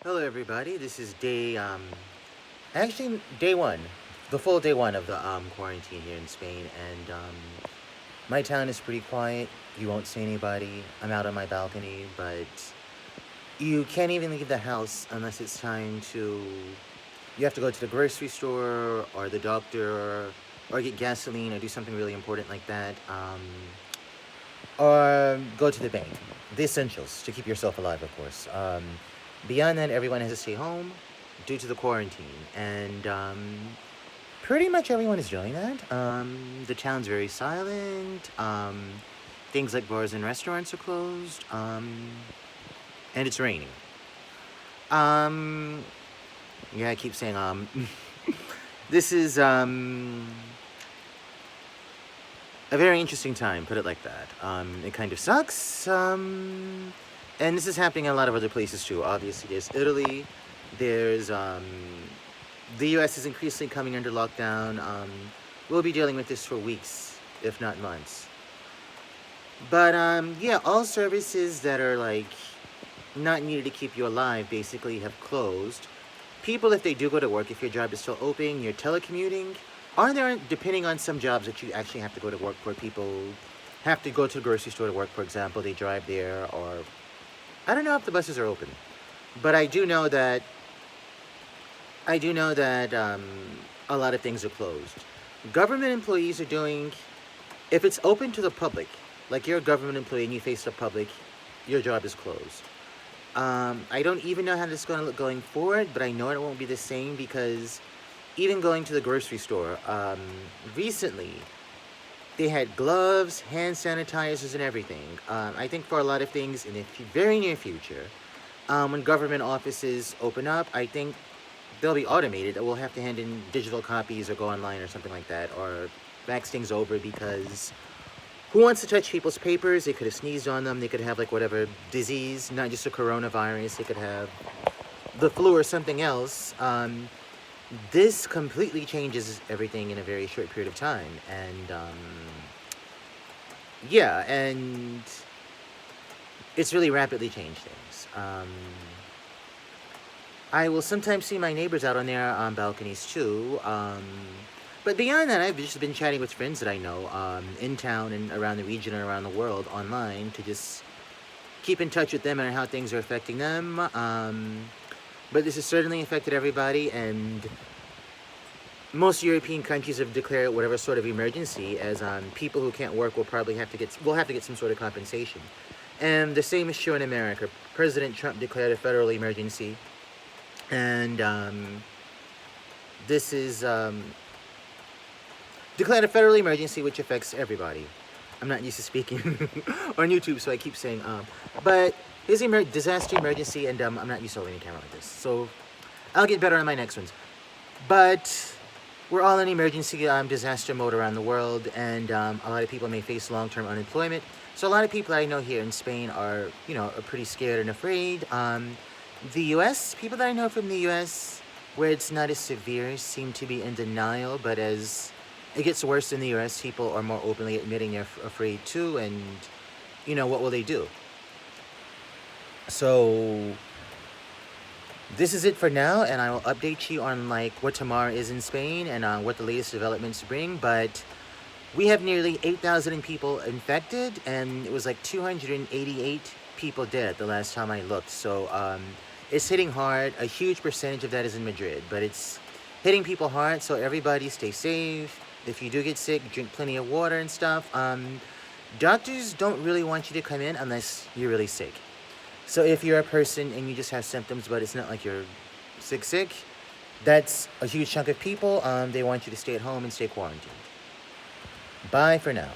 Hello everybody, this is actually day one, the full day one of the quarantine here in Spain, and my town is pretty quiet. You won't see anybody. I'm out on my balcony, but you can't even leave the house unless it's time to, you have to go to the grocery store or the doctor or get gasoline or do something really important like that, or go to the bank. The essentials to keep yourself alive, of course. Beyond that, everyone has to stay home due to the quarantine, and pretty much everyone is doing that. The town's very silent. Things like bars and restaurants are closed, and it's raining. Um, yeah, I keep saying this is a very interesting time, put it like that. It kind of sucks. And this is happening in a lot of other places too. Obviously, there's Italy. There's the U.S. is increasingly coming under lockdown. We'll be dealing with this for weeks, if not months. But yeah, all services that are like not needed to keep you alive basically have closed. People, if they do go to work, if your job is still open, you're telecommuting. Are there, depending on some jobs that you actually have to go to work for, people have to go to the grocery store to work, for example, they drive there, or I don't know if the buses are open, but I do know that a lot of things are closed. Government employees are doing, if it's open to the public, like you're a government employee and you face the public, your job is closed. I don't even know how this is going to look going forward, but I know it won't be the same because even going to the grocery store, recently, they had gloves, hand sanitizers, and everything. I think for a lot of things in the very near future, when government offices open up, I think they'll be automated. We'll have to hand in digital copies or go online or something like that, or fax things over, because who wants to touch people's papers? They could have sneezed on them. They could have like whatever disease, not just a coronavirus. They could have the flu or something else. This completely changes everything in a very short period of time, and yeah, and it's really rapidly changed things. I will sometimes see my neighbors out on their balconies too, but beyond that, I've just been chatting with friends that I know in town and around the region and around the world online to just keep in touch with them and how things are affecting them. But this has certainly affected everybody, and most European countries have declared whatever sort of emergency, as people who can't work will have to get some sort of compensation. And the same is true in America. President Trump declared a federal emergency, and this is declared a federal emergency, which affects everybody. I'm not used to speaking on YouTube, so I keep saying but here's a disaster emergency, and I'm not used to holding a camera like this, so I'll get better on my next ones. But we're all in emergency disaster mode around the world, and a lot of people may face long-term unemployment. So a lot of people I know here in Spain are pretty scared and afraid. The U.S., people that I know from the U.S., where it's not as severe, seem to be in denial, but as it gets worse in the U.S., people are more openly admitting they're afraid too, and what will they do? So this is it for now, and I will update you on what tomorrow is in Spain and what the latest developments bring. But we have nearly 8,000 people infected, and it was like 288 people dead the last time I looked. So it's hitting hard. A huge percentage of that is in Madrid, but it's hitting people hard. So everybody stay safe. If you do get sick, drink plenty of water and stuff. Doctors don't really want you to come in unless you're really sick. So if you're a person and you just have symptoms, but it's not like you're sick, that's a huge chunk of people. They want you to stay at home and stay quarantined. Bye for now.